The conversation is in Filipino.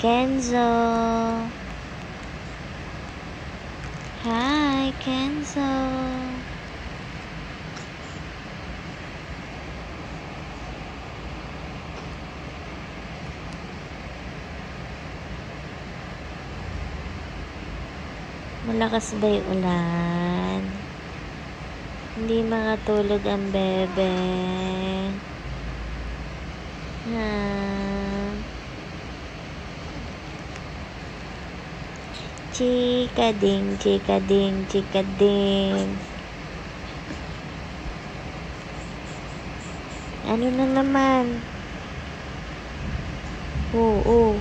Kenzo. Hi, Kenzo. Malakas ba yung ulan? Hindi makatulog ang bebe. Ha? Chika ding, chika ding, chika ding. Ano na naman? Oo.